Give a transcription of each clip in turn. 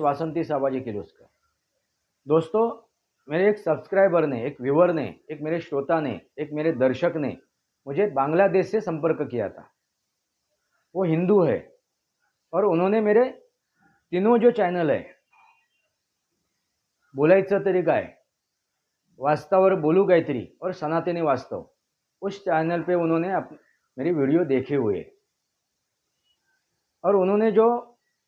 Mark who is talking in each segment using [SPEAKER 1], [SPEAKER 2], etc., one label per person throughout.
[SPEAKER 1] वासंती साबाजी किर्लोस्कर। दोस्तों, मेरे एक सब्सक्राइबर ने, एक व्यूअर ने, एक मेरे श्रोता ने, एक मेरे दर्शक ने मुझे बांग्लादेश से संपर्क किया था। वो हिंदू है और उन्होंने मेरे तीनों जो चैनल है, बोलायचं तरी काय, वास्तवावर बोलू काहीतरी और सनातनी वास्तव, उस चैनल पे उन्होंने मेरी वीडियो देखे हुए और उन्होंने जो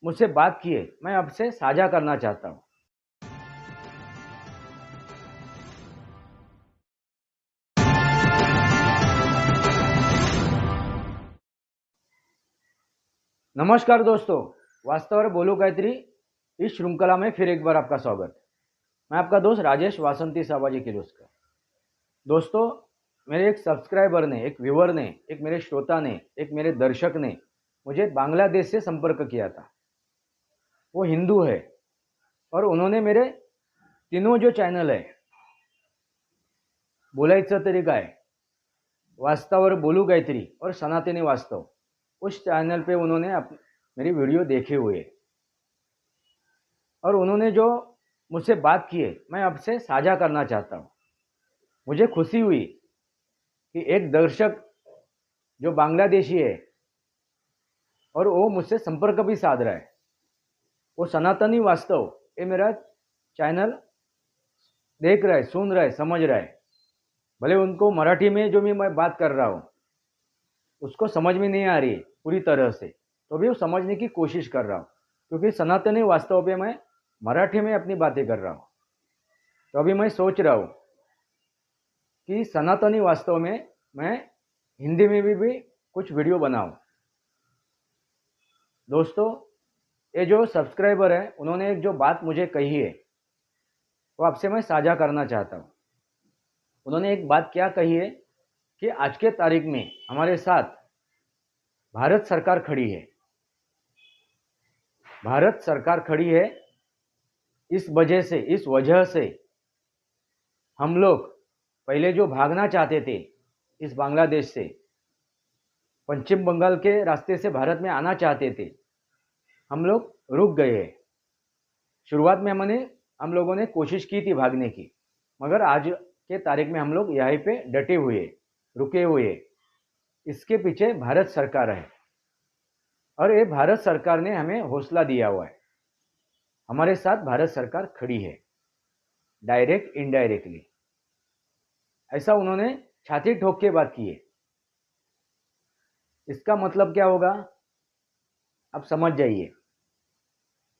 [SPEAKER 1] मुझसे बात की है मैं आपसे साझा करना चाहता हूँ। नमस्कार दोस्तों, वास्तवावर बोलू काहीतरी इस श्रृंखला में फिर एक बार आपका स्वागत। मैं आपका दोस्त राजेश वासंती साबाजी किर्लोस्कर। दोस्तों, मेरे एक सब्सक्राइबर ने, एक व्यूअर ने, एक मेरे श्रोता ने, एक मेरे दर्शक ने मुझे बांग्लादेश से संपर्क किया था। वो हिंदू है और उन्होंने मेरे तीनों जो चैनल है, बोलायचं तरी काय, वास्तवावर बोलू काहीतरी और सनातनी वास्तव, उस चैनल पे उन्होंने मेरी वीडियो देखे हुए और उन्होंने जो मुझसे बात की है मैं आपसे साझा करना चाहता हूँ। मुझे खुशी हुई कि एक दर्शक जो बांग्लादेशी है और वो मुझसे संपर्क भी साध रहा है। वो सनातनी वास्तव ये मेरा चैनल देख रहा है, सुन रहा है, समझ रहा है। भले उनको मराठी में जो मैं बात कर रहा हूँ उसको समझ में नहीं आ रही है पूरी तरह से, तो भी वो समझने की कोशिश कर रहा हूँ, क्योंकि सनातनी वास्तव पे मैं मराठी में अपनी बातें कर रहा हूँ। तो अभी मैं सोच रहा हूँ कि सनातनी वास्तव में मैं हिंदी में भी कुछ वीडियो बनाऊँ। दोस्तों, ये जो सब्सक्राइबर है उन्होंने एक जो बात मुझे कही है वो आपसे मैं साझा करना चाहता हूँ। उन्होंने एक बात क्या कही है कि आज के तारीख में हमारे साथ भारत सरकार खड़ी है। भारत सरकार खड़ी है, इस वजह से हम लोग पहले जो भागना चाहते थे इस बांग्लादेश से, पश्चिम बंगाल के रास्ते से भारत में आना चाहते थे, हम लोग रुक गए हैं। शुरुआत में हम लोगों ने कोशिश की थी भागने की, मगर आज के तारीख में हम लोग यहाँ पे डटे हुए, रुके हुए। इसके पीछे भारत सरकार है और ये भारत सरकार ने हमें हौसला दिया हुआ है। हमारे साथ भारत सरकार खड़ी है, डायरेक्ट इनडायरेक्टली। ऐसा उन्होंने छाती ठोक के बात की है। इसका मतलब क्या होगा आप समझ जाइए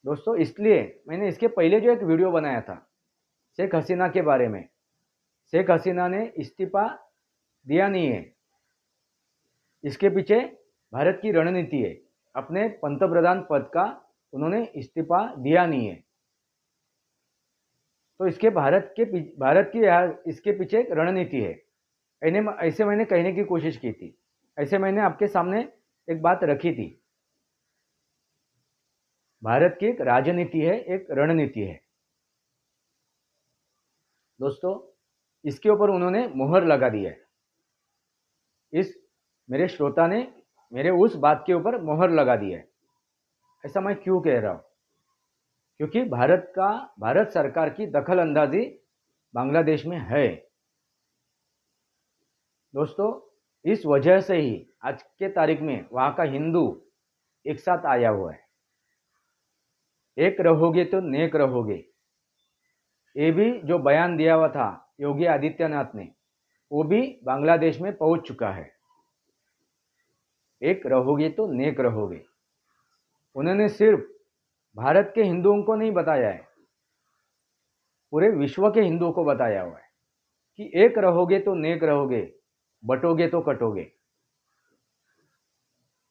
[SPEAKER 1] दोस्तों। इसलिए मैंने इसके पहले जो एक वीडियो बनाया था शेख हसीना के बारे में, शेख हसीना ने इस्तीफा दिया नहीं है, इसके पीछे भारत की रणनीति है। अपने पंतप्रधान पद का उन्होंने इस्तीफा दिया नहीं है, तो इसके भारत की इसके पीछे एक रणनीति है। ऐसे मैंने कहने की कोशिश की थी, ऐसे मैंने आपके सामने एक बात रखी थी। भारत की एक राजनीति है, एक रणनीति है। दोस्तों, इसके ऊपर उन्होंने मुहर लगा दिया है। इस मेरे श्रोता ने मेरे उस बात के ऊपर मुहर लगा दिया है। ऐसा मैं क्यों कह रहा हूँ? क्योंकि भारत सरकार की दखल अंदाजी बांग्लादेश में है। दोस्तों, इस वजह से ही आज के तारीख में वहाँ का हिंदू एक साथ आया हुआ है। एक रहोगे तो नेक रहोगे, ये भी जो बयान दिया हुआ था योगी आदित्यनाथ ने, वो भी बांग्लादेश में पहुंच चुका है। एक रहोगे तो नेक रहोगे, उन्होंने सिर्फ भारत के हिंदुओं को नहीं बताया है, पूरे विश्व के हिंदुओं को बताया हुआ है कि एक रहोगे तो नेक रहोगे, बटोगे तो कटोगे।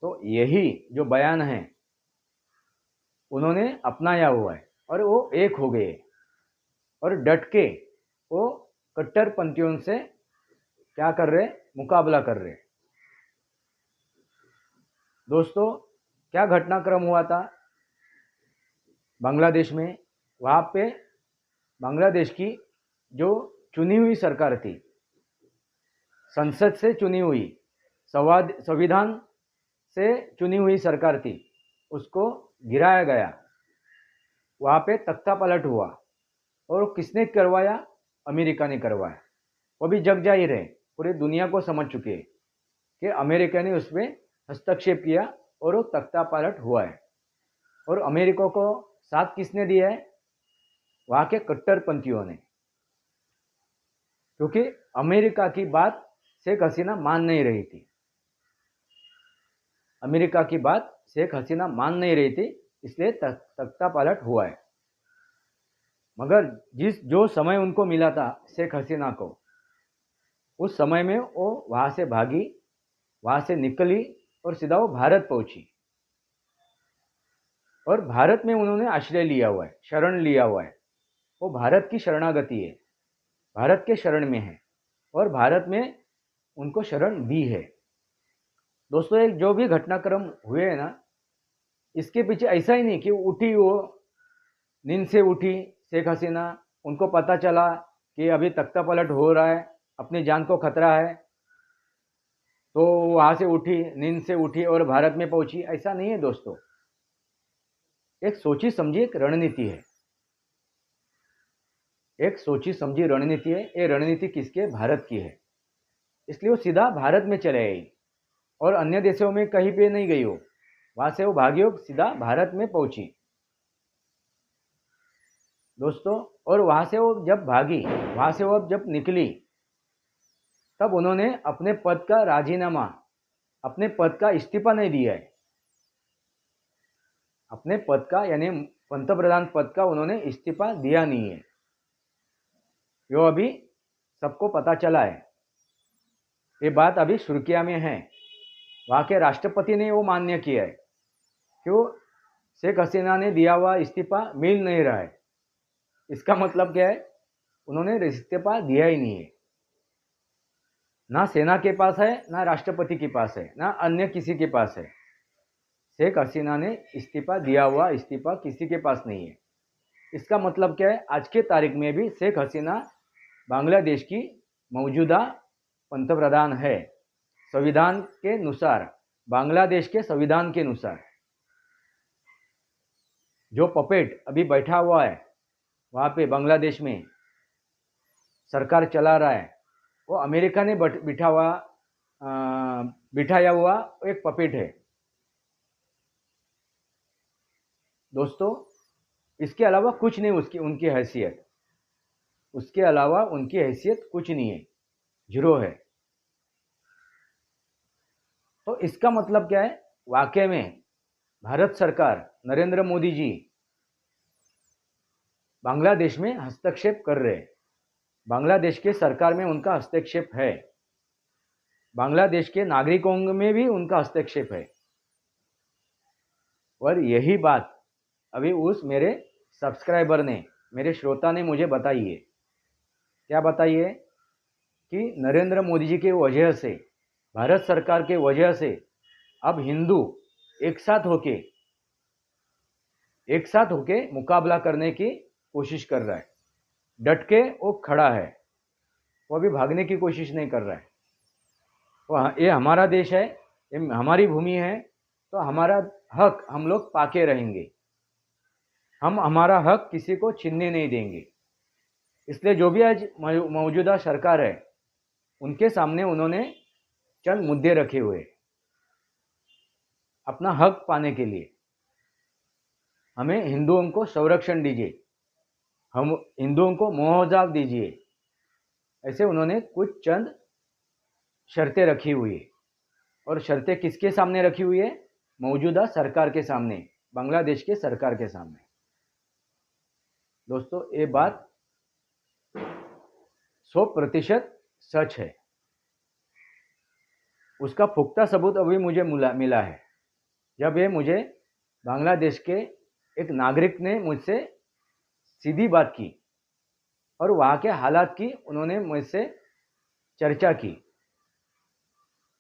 [SPEAKER 1] तो यही जो बयान है उन्होंने अपनाया हुआ है और वो एक हो गए और डट के वो कट्टरपंथियों से क्या कर रहे, मुकाबला कर रहे। दोस्तों, क्या घटनाक्रम हुआ था बांग्लादेश में? वहाँ पे बांग्लादेश की जो चुनी हुई सरकार थी, संसद से चुनी हुई, संविधान से चुनी हुई सरकार थी, उसको गिराया गया। वहाँ पे तख्ता पलट हुआ। और किसने करवाया? अमेरिका ने करवाया। वो भी जग जाहिर है, पूरी दुनिया को समझ चुके हैं कि अमेरिका ने उसमें हस्तक्षेप किया और वो तख्ता पलट हुआ है। और अमेरिका को साथ किसने दिया है? वहाँ के कट्टरपंथियों ने। क्योंकि अमेरिका की बात शेख हसीना मान नहीं रही थी। अमेरिका की बात शेख हसीना मान नहीं रही थी, इसलिए तख्ता पलट हुआ है। मगर जो समय उनको मिला था शेख हसीना को, उस समय में वो वहाँ से भागी, वहाँ से निकली और सीधा वो भारत पहुंची। और भारत में उन्होंने आश्रय लिया हुआ है, शरण लिया हुआ है। वो भारत की शरणागति है, भारत के शरण में है और भारत में उनको शरण दी है। दोस्तों, एक जो भी घटनाक्रम हुए हैं ना, इसके पीछे ऐसा ही नहीं कि उठी वो नींद से उठी शेख हसीना, उनको पता चला कि अभी तख्ता पलट हो रहा है, अपनी जान को खतरा है, तो वहाँ से उठी, नींद से उठी और भारत में पहुंची। ऐसा नहीं है दोस्तों। एक सोची समझी एक रणनीति है, एक सोची समझी रणनीति है। ये रणनीति किसके? भारत की है। इसलिए वो सीधा भारत में चले गई और अन्य देशों में कहीं पे नहीं गई हो। वहाँ से वो भागी हो, सीधा भारत में पहुंची दोस्तों। और वहाँ से वो जब भागी, वहाँ से वो जब निकली, तब उन्होंने अपने पद का राजीनामा, अपने पद का इस्तीफा नहीं दिया है। अपने पद का यानी पंतप्रधान पद का उन्होंने इस्तीफा दिया नहीं है। यो अभी सबको पता चला है, ये बात अभी सुर्खियां में है। वहाँ के राष्ट्रपति ने वो मान्य किया है कि वो शेख हसीना ने दिया हुआ इस्तीफा मिल नहीं रहा है। इसका मतलब क्या है? उन्होंने इस्तीफा दिया ही नहीं है। ना सेना के पास है, ना राष्ट्रपति के पास है, ना अन्य किसी के पास है। शेख हसीना ने इस्तीफा दिया हुआ इस्तीफा किसी के पास नहीं है। इसका मतलब क्या है? आज के तारीख में भी शेख हसीना बांग्लादेश की मौजूदा पंतप्रधान है, संविधान के अनुसार, बांग्लादेश के संविधान के अनुसार। जो पपेट अभी बैठा हुआ है वहाँ पे बांग्लादेश में, सरकार चला रहा है, वो अमेरिका ने बिठाया हुआ एक पपेट है दोस्तों। इसके अलावा कुछ नहीं उसकी उनकी हैसियत, उसके अलावा उनकी हैसियत कुछ नहीं है, जीरो है। तो इसका मतलब क्या है? वाकई में भारत सरकार, नरेंद्र मोदी जी बांग्लादेश में हस्तक्षेप कर रहे हैं। बांग्लादेश के सरकार में उनका हस्तक्षेप है, बांग्लादेश के नागरिकों में भी उनका हस्तक्षेप है। और यही बात अभी उस मेरे सब्सक्राइबर ने, मेरे श्रोता ने मुझे बताई है। क्या बताई है? कि नरेंद्र मोदी जी की वजह से, भारत सरकार के वजह से अब हिंदू एक साथ होके मुकाबला करने की कोशिश कर रहा है। डट के वो खड़ा है, वो अभी भागने की कोशिश नहीं कर रहा है। ये हमारा देश है, ये हमारी भूमि है, तो हमारा हक हम लोग पाके रहेंगे। हम हमारा हक किसी को छीनने नहीं देंगे। इसलिए जो भी आज मौजूदा सरकार है, उनके सामने उन्होंने चंद मुद्दे रखे हुए अपना हक पाने के लिए। हमें हिंदुओं को संरक्षण दीजिए, हम हिंदुओं को मुआवजा दीजिए, ऐसे उन्होंने कुछ चंद शर्तें रखी हुई है। और शर्तें किसके सामने रखी हुई है? मौजूदा सरकार के सामने, बांग्लादेश के सरकार के सामने। दोस्तों, ये बात 100% सच है। उसका पुख्ता सबूत अभी मुझे मिला है, जब ये मुझे बांग्लादेश के एक नागरिक ने मुझसे सीधी बात की और वहाँ के हालात की उन्होंने मुझसे चर्चा की।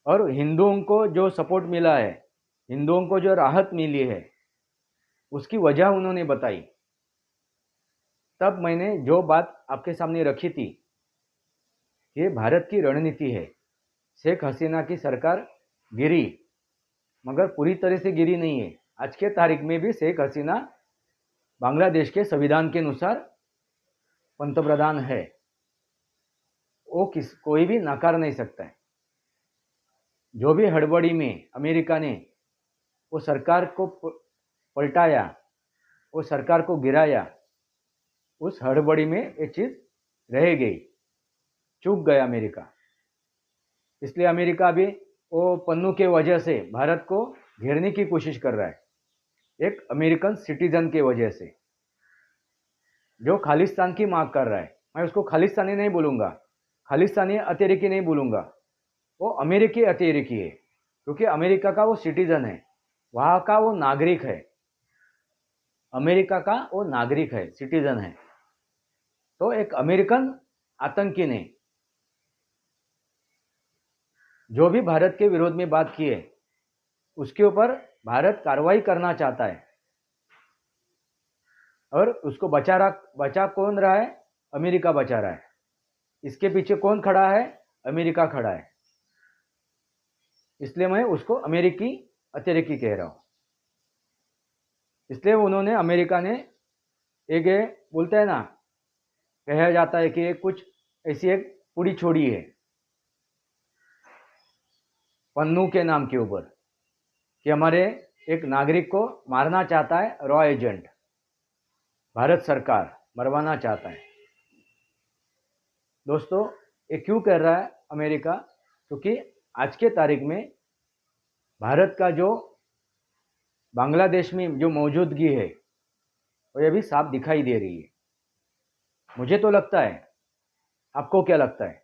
[SPEAKER 1] और हिंदुओं को जो सपोर्ट मिला है, हिंदुओं को जो राहत मिली है, उसकी वजह उन्होंने बताई। तब मैंने जो बात आपके सामने रखी थी, ये भारत की रणनीति है। शेख हसीना की सरकार गिरी, मगर पूरी तरह से गिरी नहीं है। आज के तारीख में भी शेख हसीना बांग्लादेश के संविधान के अनुसार पंतप्रधान है, वो कोई भी नकार नहीं सकता है। जो भी हड़बड़ी में अमेरिका ने वो सरकार को पलटाया, वो सरकार को गिराया, उस हड़बड़ी में ये चीज़ रह गई, चूक गया अमेरिका। इसलिए अमेरिका भी वो पन्नू के वजह से भारत को घेरने की कोशिश कर रहा है, एक अमेरिकन सिटीजन के वजह से, जो खालिस्तान की मांग कर रहा है। मैं उसको खालिस्तानी नहीं बोलूँगा, खालिस्तानी अतिरेकी नहीं बोलूँगा, वो अमेरिकी अतिरेकी है, क्योंकि अमेरिका का वो सिटीजन है, वहाँ का वो नागरिक है, अमेरिका का वो नागरिक है, सिटीजन है। तो एक अमेरिकन आतंकी ने जो भी भारत के विरोध में बात की है, उसके ऊपर भारत कार्रवाई करना चाहता है। और उसको बचा कौन रहा है? अमेरिका बचा रहा है। इसके पीछे कौन खड़ा है? अमेरिका खड़ा है। इसलिए मैं उसको अमेरिकी अतिरेकी कह रहा हूँ। इसलिए उन्होंने, अमेरिका ने एक, बोलते हैं ना, कहा जाता है कि कुछ ऐसी एक पूरी छोड़ी है पन्नू के नाम के ऊपर, कि हमारे एक नागरिक को मारना चाहता है रॉ एजेंट, भारत सरकार मरवाना चाहता है। दोस्तों, ये क्यों कर रहा है अमेरिका? क्योंकि आज के तारीख में भारत का जो बांग्लादेश में जो मौजूदगी है, वो ये भी साफ दिखाई दे रही है। मुझे तो लगता है, आपको क्या लगता है,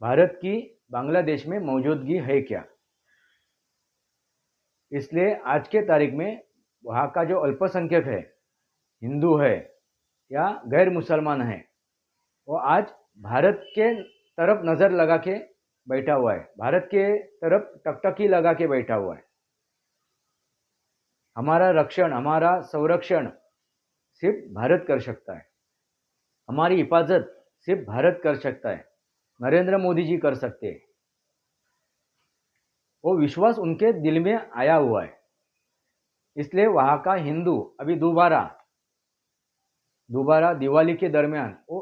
[SPEAKER 1] भारत की बांग्लादेश में मौजूदगी है क्या? इसलिए आज के तारीख में वहाँ का जो अल्पसंख्यक है, हिंदू है या गैर मुसलमान है, वो आज भारत के तरफ नज़र लगा के बैठा हुआ है, भारत के तरफ टकटकी लगा के बैठा हुआ है। हमारा रक्षण, हमारा संरक्षण सिर्फ भारत कर सकता है, हमारी हिफाजत सिर्फ भारत कर सकता है, नरेंद्र मोदी जी कर सकते हैं। वो विश्वास उनके दिल में आया हुआ है। इसलिए वहाँ का हिंदू अभी दोबारा दिवाली के दरमियान वो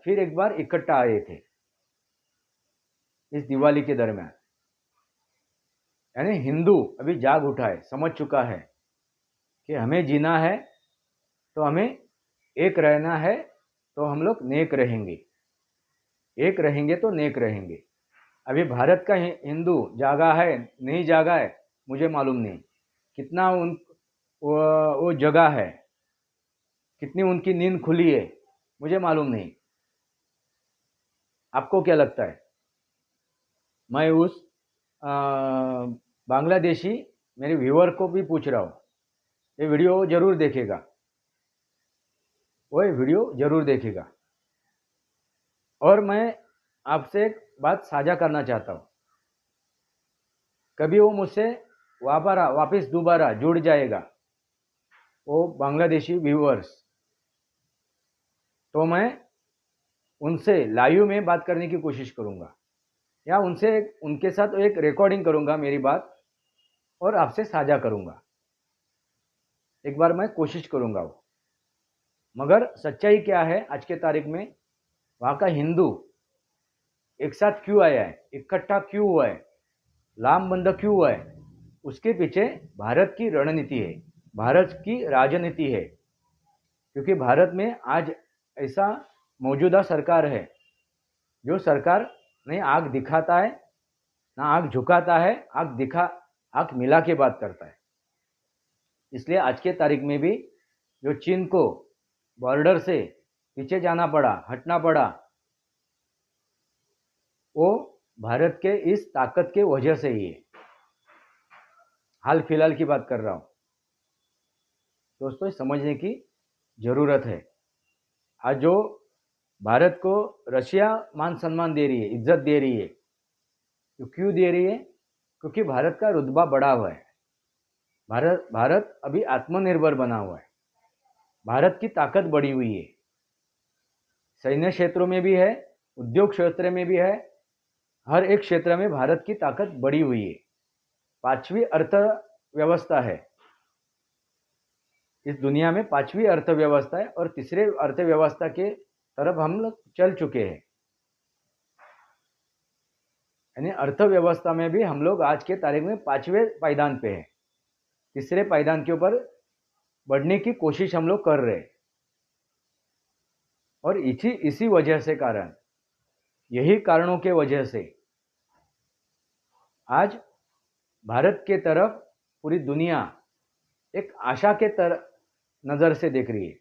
[SPEAKER 1] फिर एक बार इकट्ठा आए थे इस दिवाली के दरमियान। यानी हिंदू अभी जाग उठा है, समझ चुका है कि हमें जीना है तो हमें एक रहना है, तो हम लोग नेक रहेंगे, एक रहेंगे तो नेक रहेंगे। अभी भारत का हिंदू जागा है नहीं जागा है मुझे मालूम नहीं, कितना वो जगह है, कितनी उनकी नींद खुली है मुझे मालूम नहीं। आपको क्या लगता है? मैं उस बांग्लादेशी मेरे व्यूअर को भी पूछ रहा हूँ, ये वीडियो जरूर देखेगा, वो वीडियो जरूर देखेगा। और मैं आपसे एक बात साझा करना चाहता हूँ, कभी वो मुझसे वापस दोबारा जुड़ जाएगा, वो बांग्लादेशी व्यूअर्स, तो मैं उनसे लाइव में बात करने की कोशिश करूँगा, या उनके साथ एक रिकॉर्डिंग करूँगा मेरी बात, और आपसे साझा करूँगा। एक बार मैं कोशिश करूँगा वो। मगर सच्चाई क्या है आज के तारीख में, वहाँ का हिंदू एक साथ क्यों आया है, इकट्ठा क्यों हुआ है, लामबंद क्यों हुआ है? उसके पीछे भारत की रणनीति है, भारत की राजनीति है। क्योंकि भारत में आज ऐसा मौजूदा सरकार है, जो सरकार नहीं आग दिखाता है ना आग झुकाता है, आग मिला के बात करता है। इसलिए आज के तारीख में भी जो चीन को बॉर्डर से पीछे जाना पड़ा, हटना पड़ा, वो भारत के इस ताकत के वजह से ही है। हाल फिलहाल की बात कर रहा हूँ दोस्तों, समझने की ज़रूरत है। आज जो भारत को रशिया मान सम्मान दे रही है, इज्जत दे रही है, तो क्यों दे रही है? क्योंकि भारत का रुतबा बढ़ा हुआ है, भारत अभी आत्मनिर्भर बना हुआ है, भारत की ताकत बढ़ी हुई है, सैन्य क्षेत्रों में भी है, उद्योग क्षेत्र में भी है, हर एक क्षेत्र में भारत की ताकत बढ़ी हुई है, 5वीं अर्थव्यवस्था है। इस दुनिया में पांचवी अर्थव्यवस्था है और तीसरे अर्थव्यवस्था के तरफ हम लोग चल चुके हैं। यानी अर्थव्यवस्था में भी हम लोग आज के तारीख में पांचवें पायदान पे हैं, तीसरे पायदान के ऊपर बढ़ने की कोशिश हम लोग कर रहे हैं। और इसी वजह से कारण, यही कारणों के वजह से आज भारत के तरफ पूरी दुनिया एक आशा के नज़र से देख रही है,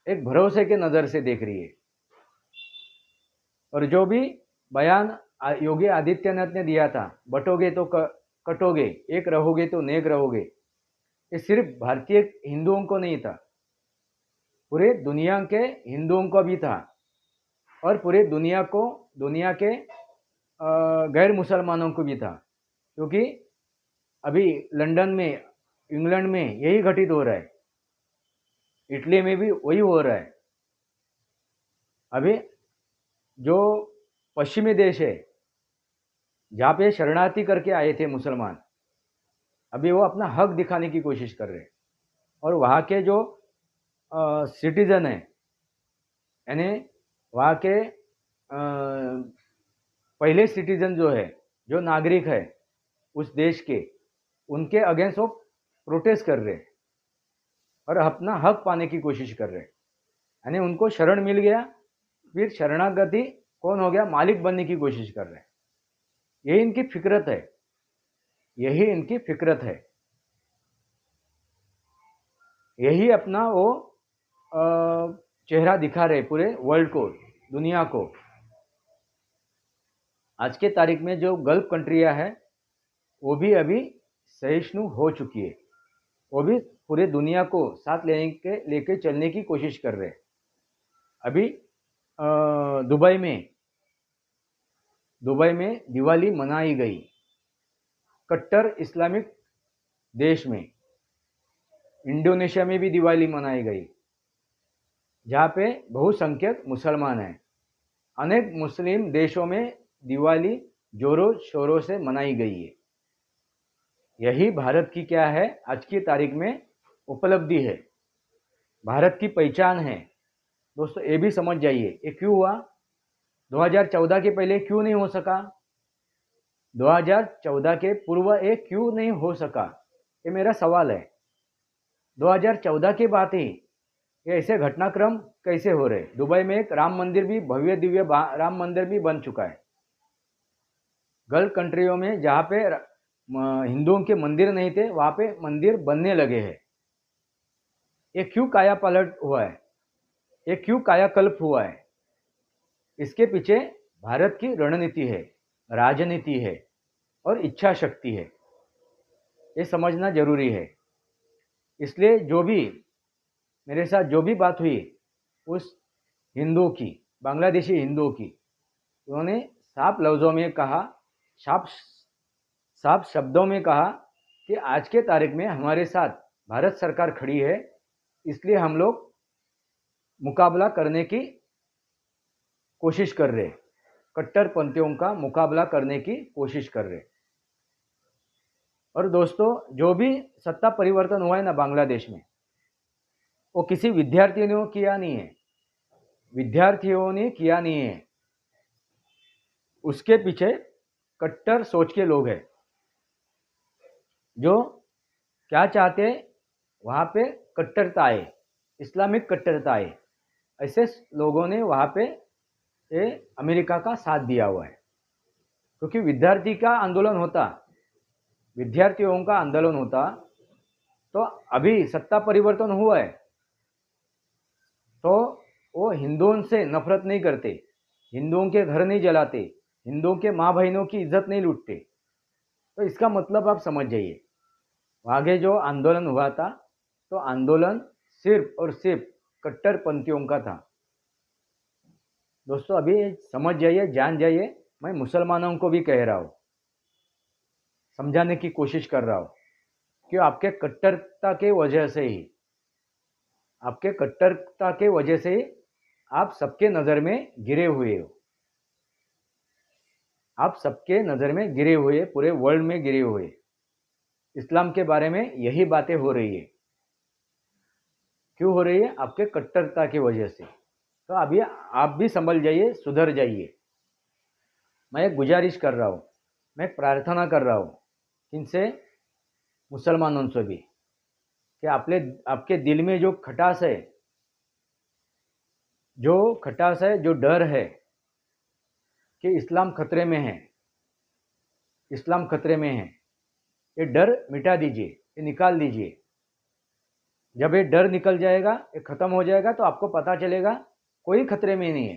[SPEAKER 1] एक भरोसे के नज़र से देख रही है। और जो भी बयान योगी आदित्यनाथ ने दिया था, बटोगे तो कटोगे, एक रहोगे तो नेक रहोगे, ये सिर्फ भारतीय हिंदुओं को नहीं था, पूरे दुनिया के हिंदुओं को भी था और पूरे दुनिया के गैर मुसलमानों को भी था। क्योंकि अभी लंदन में, इंग्लैंड में यही घटित हो रहा है, इटली में भी वही हो रहा है। अभी जो पश्चिमी देश है जहाँ पे शरणार्थी करके आए थे मुसलमान, अभी वो अपना हक दिखाने की कोशिश कर रहे हैं। और वहाँ के जो सिटीजन है, यानी वहाँ के पहले सिटीजन जो है, जो नागरिक है उस देश के, उनके अगेंस्ट वो प्रोटेस्ट कर रहे हैं और अपना हक पाने की कोशिश कर रहे हैं। यानी उनको शरण मिल गया, फिर शरणागति कौन हो गया, मालिक बनने की कोशिश कर रहे हैं। यही इनकी फिक्रत है, यही इनकी फिक्रत है, यही अपना वो चेहरा दिखा रहे पूरे वर्ल्ड को, दुनिया को। आज के तारीख में जो गल्फ कंट्रियां हैं वो भी अभी सहिष्णु हो चुकी है, वो भी पूरे दुनिया को साथ लेके चलने की कोशिश कर रहे हैं। अभी दुबई में दिवाली मनाई गई, कट्टर इस्लामिक देश में। इंडोनेशिया में भी दिवाली मनाई गई, जहाँ पे बहुसंख्यक मुसलमान हैं। अनेक मुस्लिम देशों में दिवाली जोरों शोरों से मनाई गई है। यही भारत की क्या है, आज की तारीख में उपलब्धि है, भारत की पहचान है। दोस्तों ये भी समझ जाइए, ये क्यों हुआ, 2014 के पहले क्यों नहीं हो सका, 2014 के पूर्व ये क्यों नहीं हो सका, ये मेरा सवाल है। 2014 की बात ही ये ऐसे घटनाक्रम कैसे हो रहे। दुबई में एक राम मंदिर भी, भव्य दिव्य राम मंदिर भी बन चुका है। गल्फ कंट्रियों में जहाँ पे हिंदुओं के मंदिर नहीं थे, वहाँ पे मंदिर बनने लगे हैं। ये क्यों काया पलट हुआ है, ये क्यों कायाकल्प हुआ है? इसके पीछे भारत की रणनीति है, राजनीति है और इच्छा शक्ति है, ये समझना जरूरी है। इसलिए जो भी मेरे साथ जो भी बात हुई उस हिंदू की, बांग्लादेशी हिंदू की, उन्होंने साफ लफ्ज़ों में कहा, साफ शब्दों में कहा कि आज के तारीख में हमारे साथ भारत सरकार खड़ी है, इसलिए हम लोग मुकाबला करने की कोशिश कर रहे, कट्टरपंथियों का मुकाबला करने की कोशिश कर रहे। और दोस्तों जो भी सत्ता परिवर्तन हुआ है ना बांग्लादेश में, वो किसी विद्यार्थियों ने किया नहीं है, विद्यार्थियों ने किया नहीं है, उसके पीछे कट्टर सोच के लोग हैं जो क्या चाहते हैं, वहाँ पे कट्टरता आए, इस्लामिक कट्टरता आए। ऐसे लोगों ने वहाँ पे अमेरिका का साथ दिया हुआ है। क्योंकि विद्यार्थियों का आंदोलन होता तो अभी सत्ता परिवर्तन हुआ है तो वो हिंदुओं से नफरत नहीं करते, हिंदुओं के घर नहीं जलाते, हिंदुओं के माँ बहनों की इज्जत नहीं लूटते। तो इसका मतलब आप समझ जाइए, आगे जो आंदोलन हुआ था तो आंदोलन सिर्फ और सिर्फ कट्टरपंथियों का था। दोस्तों अभी समझ जाइए, जान जाइए, मैं मुसलमानों को भी कह रहा हूँ, समझाने की कोशिश कर रहा हूँ कि आपके कट्टरता के वजह से ही, आपके कट्टरता के वजह से ही आप सबके नज़र में गिरे हुए हो, आप सबके नज़र में गिरे हुए, पूरे वर्ल्ड में गिरे हुए। इस्लाम के बारे में यही बातें हो रही है। क्यों हो रही है? आपके कट्टरता की वजह से। तो अभी आप भी संभल जाइए, सुधर जाइए। मैं एक गुजारिश कर रहा हूँ, मैं एक प्रार्थना कर रहा हूँ इनसे, मुसलमानों से भी, कि आपके दिल में जो खटास है, जो डर है कि इस्लाम खतरे में है, इस्लाम खतरे में है, ये डर मिटा दीजिए, ये निकाल दीजिए। जब ये डर निकल जाएगा, ये खत्म हो जाएगा, तो आपको पता चलेगा कोई खतरे में नहीं है,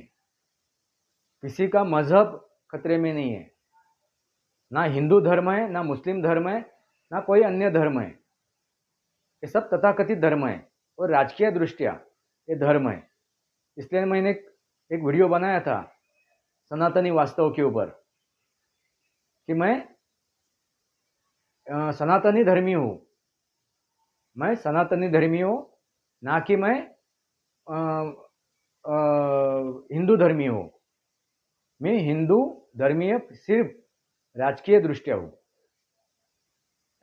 [SPEAKER 1] किसी का मजहब खतरे में नहीं है, ना हिंदू धर्म है, ना मुस्लिम धर्म है, ना कोई अन्य धर्म है। ये सब तथाकथित धर्म है और राजकीय दृष्टिया ये धर्म है। इसलिए मैंने एक वीडियो बनाया था सनातनी वास्तव के ऊपर कि मैं सनातनी धर्मी हूँ, मैं सनातनी धर्मी हूँ, ना कि मैं हिंदू धर्मी हूँ। मैं हिंदू धर्मीय सिर्फ राजकीय दृष्टिया हूँ।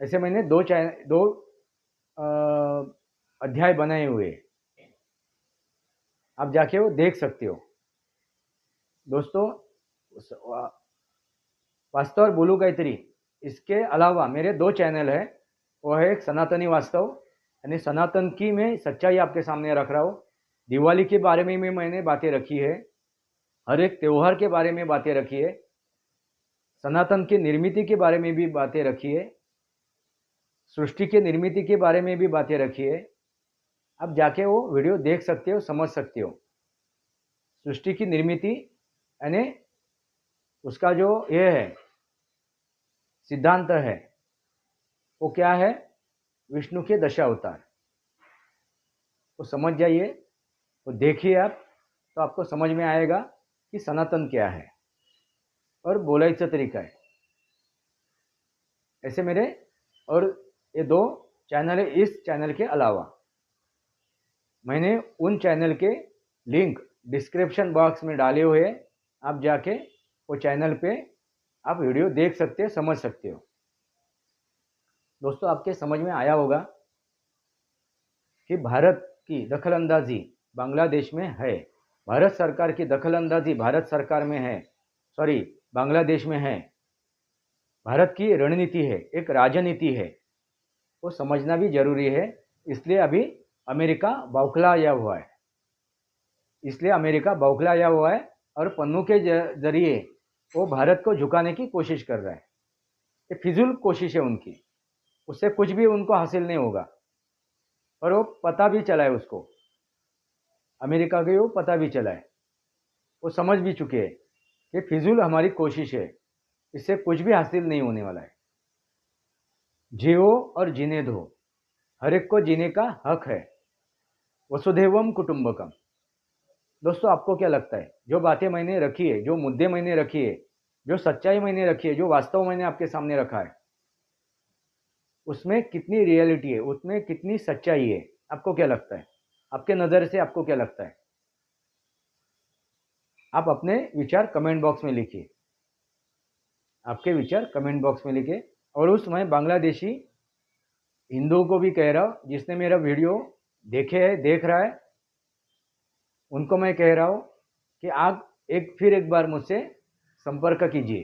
[SPEAKER 1] ऐसे मैंने दो अध्याय बनाए हुए, आप जाके वो देख सकते हो। दोस्तों, वास्तव और बोलू गायत्री, इसके अलावा मेरे 2 चैनल है। वो है एक सनातनी वास्तव, यानी सनातन की मैं सच्चाई आपके सामने रख रहा हूँ। दिवाली के बारे में भी मैंने बातें रखी है, हर एक त्यौहार के बारे में बातें रखी है, सनातन की निर्मिति के बारे में भी बातें रखी है, सृष्टि की निर्मिति के बारे में भी बातें रखी है। आप जाके वो वीडियो देख सकते हो, समझ सकते हो। सृष्टि की निर्मिति यानी उसका जो ये है सिद्धांत है, वो क्या है? विष्णु के दशावतार। वो समझ जाइए, वो देखिए आप, तो आपको समझ में आएगा कि सनातन क्या है और बोलायचा तरीका है। ऐसे मेरे और ये 2 चैनल है। इस चैनल के अलावा मैंने उन चैनल के लिंक डिस्क्रिप्शन बॉक्स में डाले हुए हैं। आप जाके वो चैनल पे आप वीडियो देख सकते हो, समझ सकते हो। दोस्तों, आपके समझ में आया होगा कि भारत की दखलंदाजी बांग्लादेश में है, भारत सरकार की दखलंदाजी भारत सरकार में है, सॉरी बांग्लादेश में है। भारत की रणनीति है, एक राजनीति है, वो समझना भी जरूरी है। इसलिए अभी अमेरिका बौखलाया हुआ है, और पन्नू के जरिए वो भारत को झुकाने की कोशिश कर रहा है। ये फिजूल कोशिश है उनकी, उससे कुछ भी उनको हासिल नहीं होगा। और वो पता भी चला है उसको, अमेरिका को वो पता भी चला है, वो समझ भी चुके हैं कि फिजूल हमारी कोशिश है, इससे कुछ भी हासिल नहीं होने वाला है। जियो और जीने दो, हर एक को जीने का हक है। वसुधैवम कुटुंबकम। दोस्तों, आपको क्या लगता है, जो बातें मैंने रखी है, जो मुद्दे मैंने रखी है, जो सच्चाई मैंने रखी है, जो वास्तव मैंने आपके सामने रखा है, उसमें कितनी रियलिटी है, उसमें कितनी सच्चाई है? आपको क्या लगता है? आपके नज़र से आपको क्या लगता है? आप अपने विचार कमेंट बॉक्स में लिखिए, आपके विचार कमेंट बॉक्स में लिखिए। और उस मैं बांग्लादेशी हिंदुओं को भी कह रहा हूँ, जिसने मेरा वीडियो देख रहा है, उनको मैं कह रहा हूँ कि आप फिर एक बार मुझसे संपर्क कीजिए।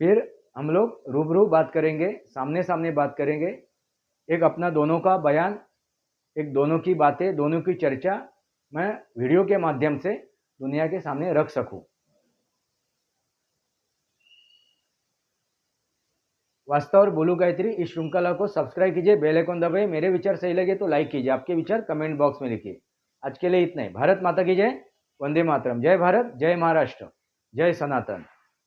[SPEAKER 1] फिर हम लोग रूबरू बात करेंगे, सामने सामने बात करेंगे। एक अपना दोनों का बयान, एक दोनों की बातें, दोनों की चर्चा मैं वीडियो के माध्यम से दुनिया के सामने रख सकूं। वास्तव और बोलू गायत्री इस श्रृंखला को सब्सक्राइब कीजिए, बेल आइकन दबाइए। मेरे विचार सही लगे तो लाइक कीजिए, आपके विचार कमेंट बॉक्स में लिखिए। आज के लिए इतना ही। भारत माता की जय, वंदे मातरम। जय भारत, जय महाराष्ट्र, जय सनातन।